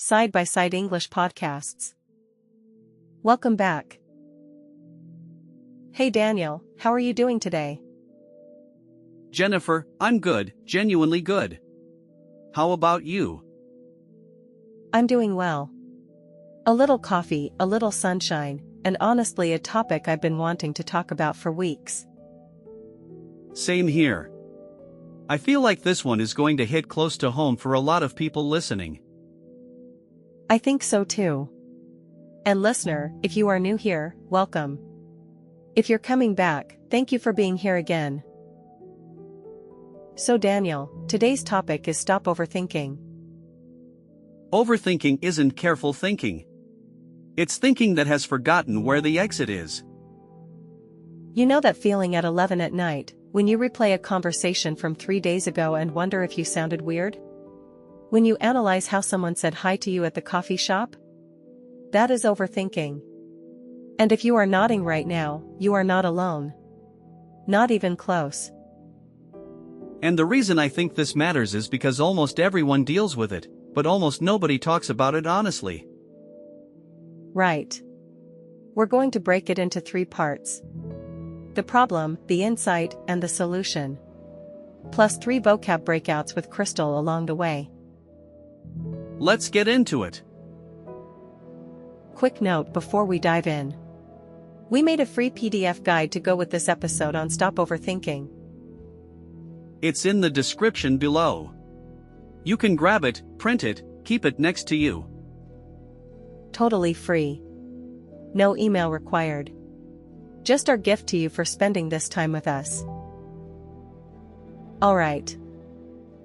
side-by-side English podcasts. Welcome back. Hey Daniel, how are you doing today? Jennifer, I'm good, genuinely good. How about you? I'm doing well. A little coffee, a little sunshine, and honestly a topic I've been wanting to talk about for weeks. Same here. I feel like this one is going to hit close to home for a lot of people listening. I think so too. And listener, if you are new here, welcome. If you're coming back, thank you for being here again. So Daniel, today's topic is stop overthinking. Overthinking isn't careful thinking. It's thinking that has forgotten where the exit is. You know that feeling at 11 at night, when you replay a conversation from 3 days ago and wonder if you sounded weird? When you analyze how someone said hi to you at the coffee shop? That is overthinking. And if you are nodding right now, you are not alone. Not even close. And the reason I think this matters is because almost everyone deals with it, but almost nobody talks about it honestly. Right. We're going to break it into 3 parts. The problem, the insight, and the solution. Plus 3 vocab breakouts with Crystal along the way. Let's get into it. Quick note before we dive in. We made a free PDF guide to go with this episode on Stop Overthinking. It's in the description below. You can grab it, print it, keep it next to you. Totally free. No email required. Just our gift to you for spending this time with us. Alright.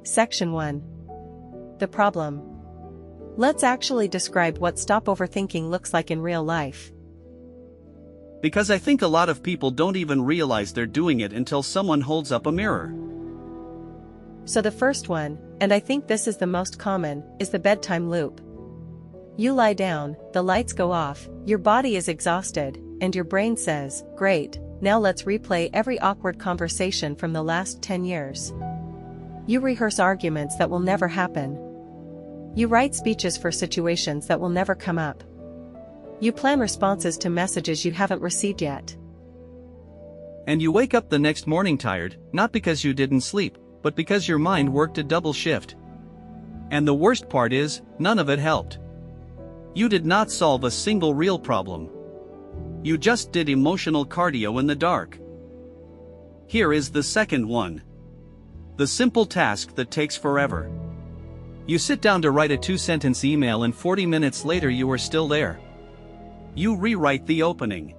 Section 1. The problem. Let's actually describe what stop overthinking looks like in real life. Because I think a lot of people don't even realize they're doing it until someone holds up a mirror. So the first one, and I think this is the most common, is the bedtime loop. You lie down, the lights go off, your body is exhausted, and your brain says, "Great, now let's replay every awkward conversation from the last 10 years." You rehearse arguments that will never happen. You write speeches for situations that will never come up. You plan responses to messages you haven't received yet. And you wake up the next morning tired, not because you didn't sleep, but because your mind worked a double shift. And the worst part is, none of it helped. You did not solve a single real problem. You just did emotional cardio in the dark. Here is the second one. The simple task that takes forever. You sit down to write a 2-sentence email and 40 minutes later you are still there. You rewrite the opening.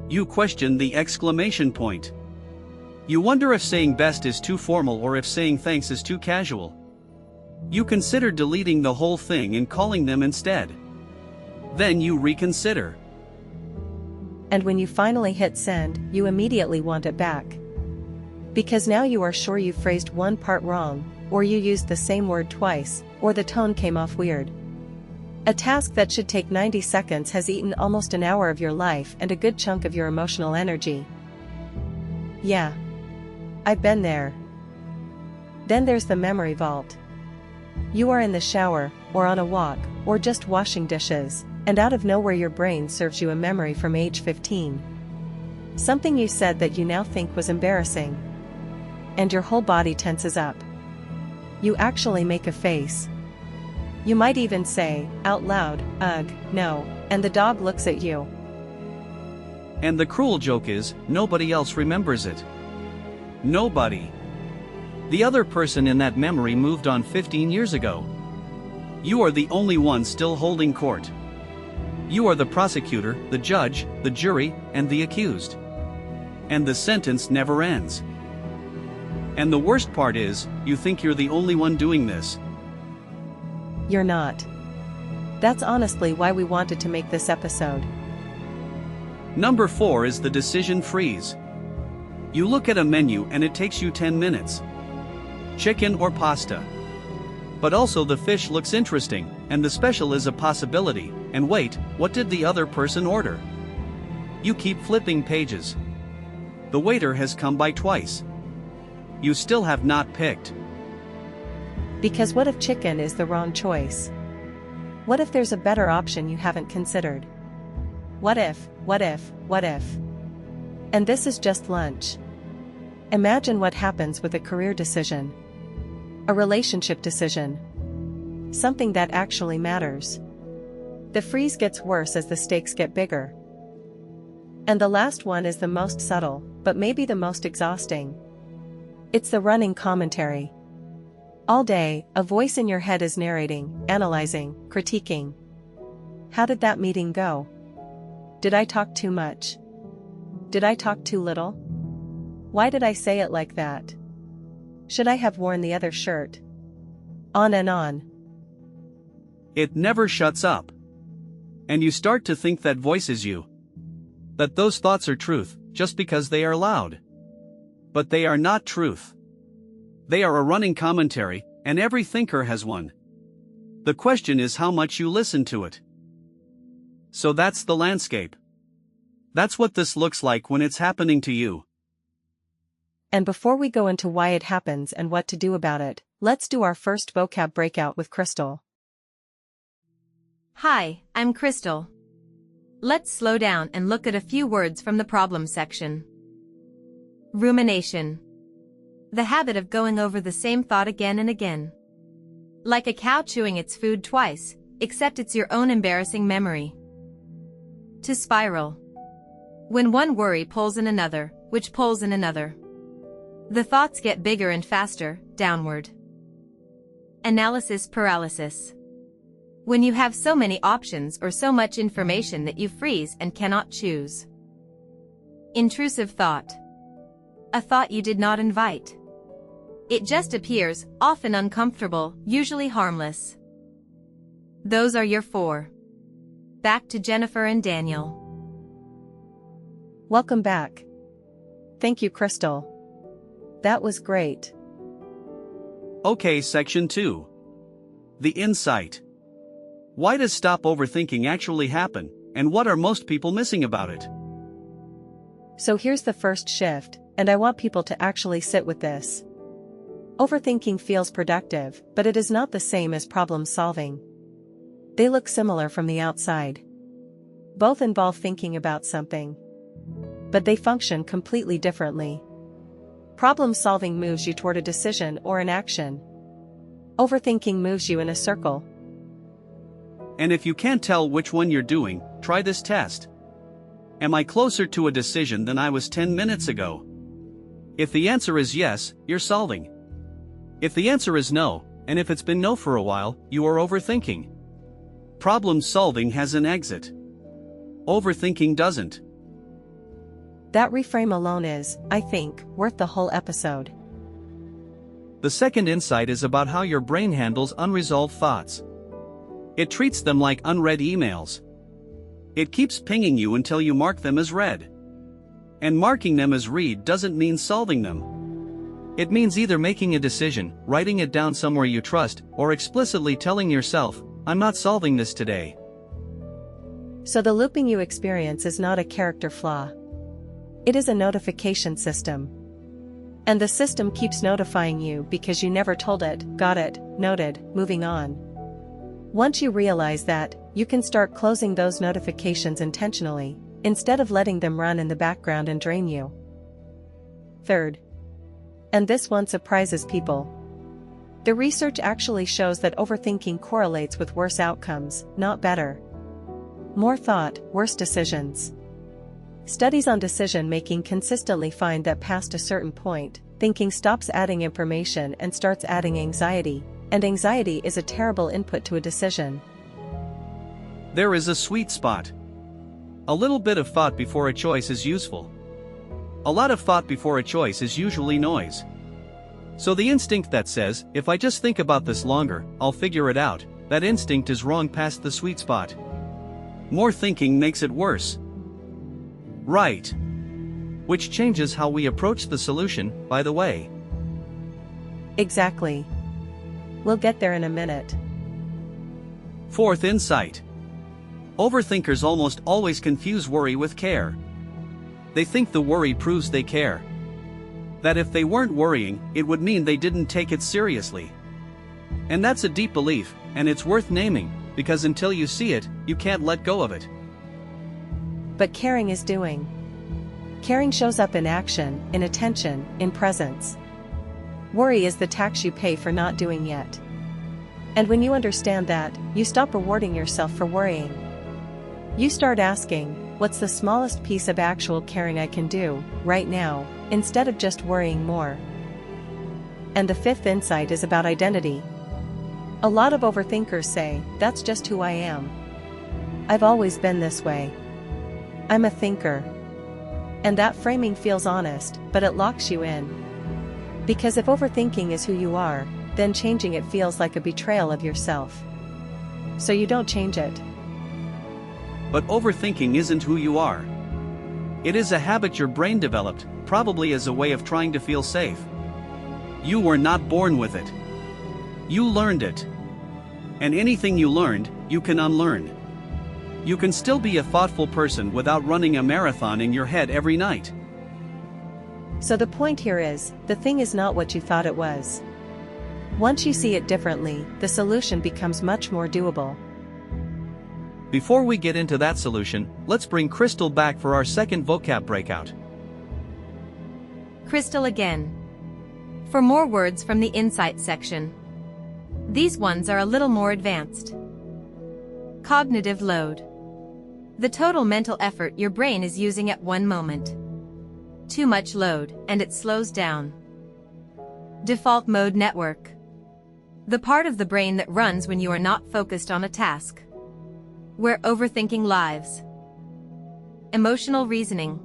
You question the exclamation point. You wonder if saying best is too formal or if saying thanks is too casual. You consider deleting the whole thing and calling them instead. Then you reconsider. And when you finally hit send, you immediately want it back. Because now you are sure you phrased one part wrong, or you used the same word twice, or the tone came off weird. A task that should take 90 seconds has eaten almost an hour of your life and a good chunk of your emotional energy. Yeah. I've been there. Then there's the memory vault. You are in the shower, or on a walk, or just washing dishes, and out of nowhere your brain serves you a memory from age 15. Something you said that you now think was embarrassing. And your whole body tenses up. You actually make a face. You might even say, out loud, "Ugh, no," and the dog looks at you. And the cruel joke is, nobody else remembers it. Nobody. The other person in that memory moved on 15 years ago. You are the only one still holding court. You are the prosecutor, the judge, the jury, and the accused. And the sentence never ends. And the worst part is, you think you're the only one doing this. You're not. That's honestly why we wanted to make this episode. Number 4 is the decision freeze. You look at a menu and it takes you 10 minutes. Chicken or pasta. But also the fish looks interesting, and the special is a possibility, and wait, what did the other person order? You keep flipping pages. The waiter has come by twice. You still have not picked. Because what if chicken is the wrong choice? What if there's a better option you haven't considered? What if, what if, what if? And this is just lunch. Imagine what happens with a career decision. A relationship decision. Something that actually matters. The freeze gets worse as the stakes get bigger. And the last one is the most subtle, but maybe the most exhausting. It's the running commentary. All day, a voice in your head is narrating, analyzing, critiquing. How did that meeting go? Did I talk too much? Did I talk too little? Why did I say it like that? Should I have worn the other shirt? On and on. It never shuts up. And you start to think that voice is you. That those thoughts are truth, just because they are loud. But they are not truth. They are a running commentary, and every thinker has one. The question is how much you listen to it. So that's the landscape. That's what this looks like when it's happening to you. And before we go into why it happens and what to do about it, let's do our first vocab breakout with Crystal. Hi, I'm Crystal. Let's slow down and look at a few words from the problem section. Rumination. The habit of going over the same thought again and again. Like a cow chewing its food twice, except it's your own embarrassing memory. To spiral. When one worry pulls in another, which pulls in another. The thoughts get bigger and faster, downward. Analysis paralysis. When you have so many options or so much information that you freeze and cannot choose. Intrusive thought. A thought you did not invite. It just appears, often uncomfortable, usually harmless. Those are your 4. Back to Jennifer and Daniel. Welcome back. Thank you, Crystal. That was great. Okay, section 2. The insight. Why does stop overthinking actually happen, and what are most people missing about it? So here's the first shift, and I want people to actually sit with this. Overthinking feels productive, but it is not the same as problem solving. They look similar from the outside. Both involve thinking about something. But they function completely differently. Problem solving moves you toward a decision or an action. Overthinking moves you in a circle. And if you can't tell which one you're doing, try this test. Am I closer to a decision than I was 10 minutes ago? If the answer is yes, you're solving. If the answer is no, and if it's been no for a while, you are overthinking. Problem solving has an exit. Overthinking doesn't. That reframe alone is, I think, worth the whole episode. The second insight is about how your brain handles unresolved thoughts. It treats them like unread emails. It keeps pinging you until you mark them as read. And marking them as read doesn't mean solving them. It means either making a decision, writing it down somewhere you trust, or explicitly telling yourself, I'm not solving this today. So the looping you experience is not a character flaw. It is a notification system. And the system keeps notifying you because you never told it, got it, noted, moving on. Once you realize that, you can start closing those notifications intentionally, instead of letting them run in the background and drain you. Third. And this one surprises people. The research actually shows that overthinking correlates with worse outcomes, not better. More thought, worse decisions. Studies on decision-making consistently find that past a certain point, thinking stops adding information and starts adding anxiety, and anxiety is a terrible input to a decision. There is a sweet spot. A little bit of thought before a choice is useful. A lot of thought before a choice is usually noise. So the instinct that says, if I just think about this longer, I'll figure it out, that instinct is wrong past the sweet spot. More thinking makes it worse. Right. Which changes how we approach the solution, by the way. Exactly. We'll get there in a minute. Fourth insight. Overthinkers almost always confuse worry with care. They think the worry proves they care. That if they weren't worrying, it would mean they didn't take it seriously. And that's a deep belief, and it's worth naming, because until you see it, you can't let go of it. But caring is doing. Caring shows up in action, in attention, in presence. Worry is the tax you pay for not doing yet. And when you understand that, you stop rewarding yourself for worrying. You start asking, what's the smallest piece of actual caring I can do, right now, instead of just worrying more? And the fifth insight is about identity. A lot of overthinkers say, that's just who I am. I've always been this way. I'm a thinker. And that framing feels honest, but it locks you in. Because if overthinking is who you are, then changing it feels like a betrayal of yourself. So you don't change it. But overthinking isn't who you are. It is a habit your brain developed, probably as a way of trying to feel safe. You were not born with it. You learned it. And anything you learned, you can unlearn. You can still be a thoughtful person without running a marathon in your head every night. So the point here is, the thing is not what you thought it was. Once you see it differently, the solution becomes much more doable. Before we get into that solution, let's bring Crystal back for our second vocab breakout. Crystal again. For more words from the insight section. These ones are a little more advanced. Cognitive load. The total mental effort your brain is using at one moment. Too much load, and it slows down. Default mode network. The part of the brain that runs when you are not focused on a task. Where overthinking lives. Emotional reasoning.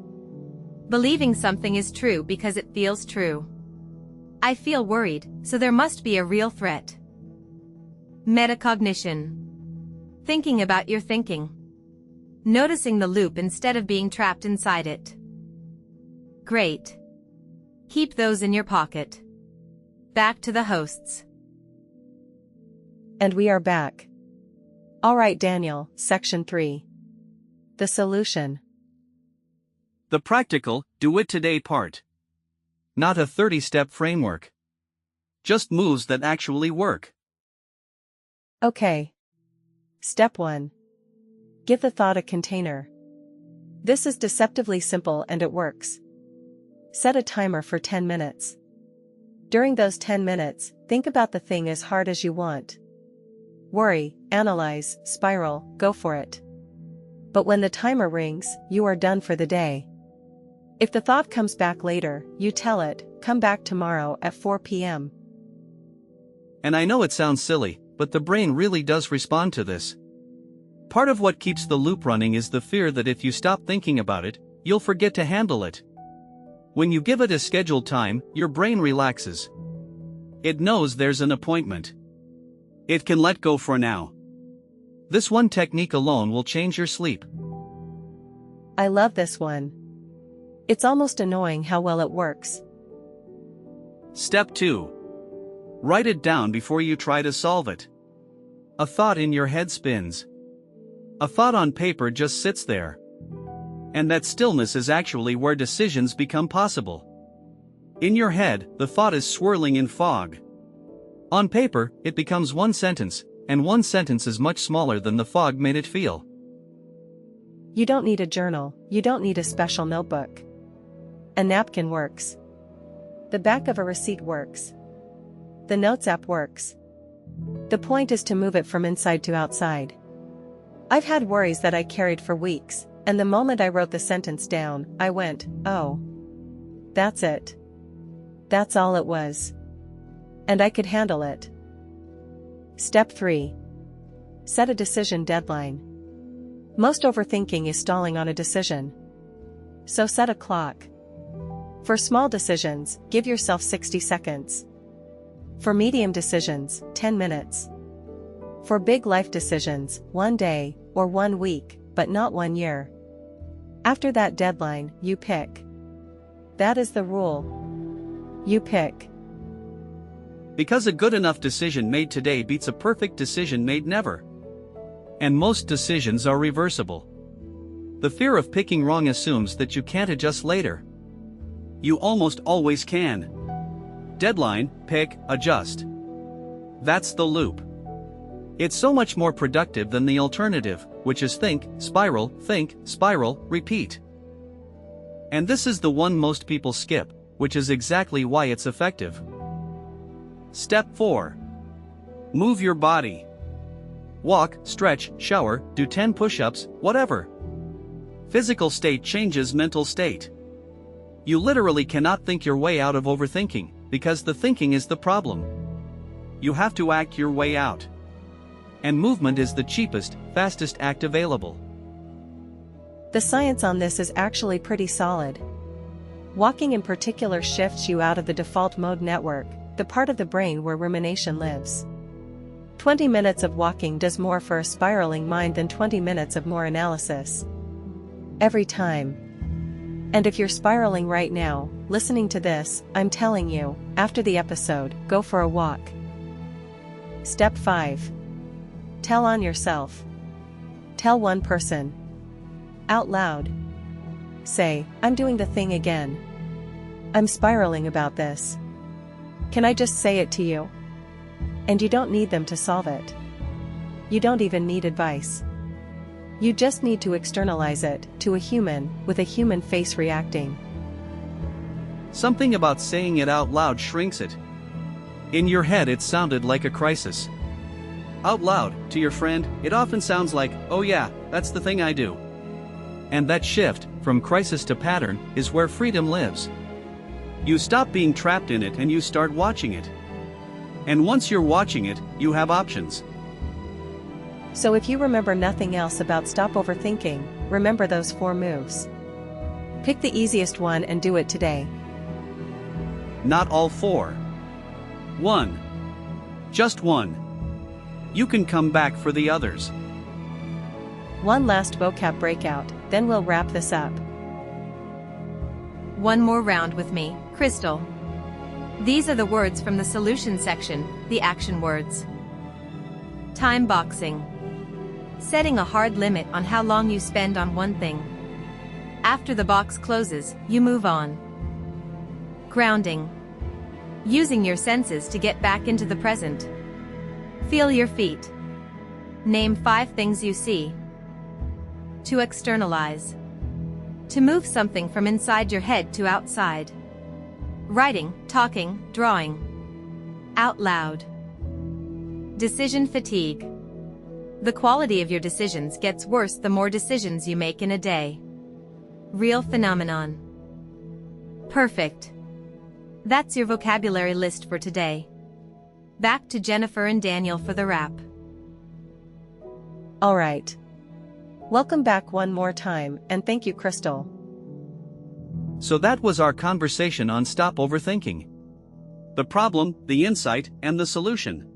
Believing something is true because it feels true. I feel worried, so there must be a real threat. Metacognition. Thinking about your thinking. Noticing the loop instead of being trapped inside it. Great. Keep those in your pocket. Back to the hosts. And we are back. Alright Daniel, section 3. The solution. The practical, do it today part. Not a 30-step framework. Just moves that actually work. Okay. Step 1. Give the thought a container. This is deceptively simple and it works. Set a timer for 10 minutes. During those 10 minutes, think about the thing as hard as you want. Worry, analyze, spiral, go for it. But when the timer rings, you are done for the day. If the thought comes back later, you tell it, come back tomorrow at 4 p.m. And I know it sounds silly, but the brain really does respond to this. Part of what keeps the loop running is the fear that if you stop thinking about it, you'll forget to handle it. When you give it a scheduled time, your brain relaxes. It knows there's an appointment. It can let go for now. This one technique alone will change your sleep. I love this one. It's almost annoying how well it works. Step 2. Write it down before you try to solve it. A thought in your head spins. A thought on paper just sits there. And that stillness is actually where decisions become possible. In your head, the thought is swirling in fog. On paper, it becomes one sentence, and one sentence is much smaller than the fog made it feel. You don't need a journal, you don't need a special notebook. A napkin works. The back of a receipt works. The Notes app works. The point is to move it from inside to outside. I've had worries that I carried for weeks, and the moment I wrote the sentence down, I went, oh. That's it. That's all it was. And I could handle it. Step 3. Set a decision deadline. Most overthinking is stalling on a decision. So set a clock. For small decisions, give yourself 60 seconds. For medium decisions, 10 minutes. For big life decisions, 1 day, or 1 week, but not 1 year. After that deadline, you pick. That is the rule. You pick. Because a good enough decision made today beats a perfect decision made never. And most decisions are reversible. The fear of picking wrong assumes that you can't adjust later. You almost always can. Deadline, pick, adjust. That's the loop. It's so much more productive than the alternative, which is think, spiral, repeat. And this is the one most people skip, which is exactly why it's effective. Step 4. Move your body. Walk, stretch, shower, do 10 push-ups, whatever. Physical state changes mental state. You literally cannot think your way out of overthinking, because the thinking is the problem. You have to act your way out. And movement is the cheapest, fastest act available. The science on this is actually pretty solid. Walking in particular shifts you out of the default mode network, the part of the brain where rumination lives. 20 minutes of walking does more for a spiraling mind than 20 minutes of more analysis. Every time. And if you're spiraling right now, listening to this, I'm telling you, after the episode, go for a walk. Step 5. Tell on yourself. Tell one person. Out loud. Say, I'm doing the thing again. I'm spiraling about this. Can I just say it to you? And you don't need them to solve it. You don't even need advice. You just need to externalize it to a human with a human face reacting. Something about saying it out loud shrinks it. In your head it sounded like a crisis. Out loud, to your friend, it often sounds like, oh yeah, that's the thing I do. And that shift, from crisis to pattern, is where freedom lives. You stop being trapped in it and you start watching it. And once you're watching it, you have options. So if you remember nothing else about stop overthinking, remember those 4 moves. Pick the easiest one and do it today. Not all 4. 1. Just 1. You can come back for the others. One last vocab breakout, then we'll wrap this up. One more round with me, Crystal. These are the words from the solution section, the action words. Time boxing. Setting a hard limit on how long you spend on one thing. After the box closes, you move on. Grounding. Using your senses to get back into the present. Feel your feet. Name 5 things you see. To externalize. To move something from inside your head to outside. Writing, talking, drawing. Out loud. Decision fatigue. The quality of your decisions gets worse the more decisions you make in a day. Real phenomenon. Perfect. That's your vocabulary list for today. Back to Jennifer and Daniel for the wrap. Alright. Welcome back one more time, and thank you, Crystal. So that was our conversation on stop overthinking. The problem, the insight, and the solution.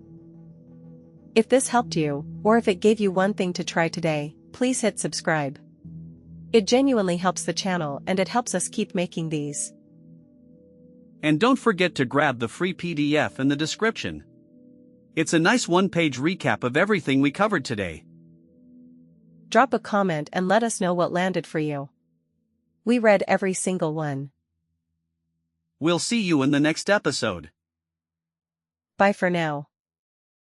If this helped you, or if it gave you one thing to try today, please hit subscribe. It genuinely helps the channel and it helps us keep making these. And don't forget to grab the free PDF in the description. It's a nice one-page recap of everything we covered today. Drop a comment and let us know what landed for you. We read every single one. We'll see you in the next episode. Bye for now.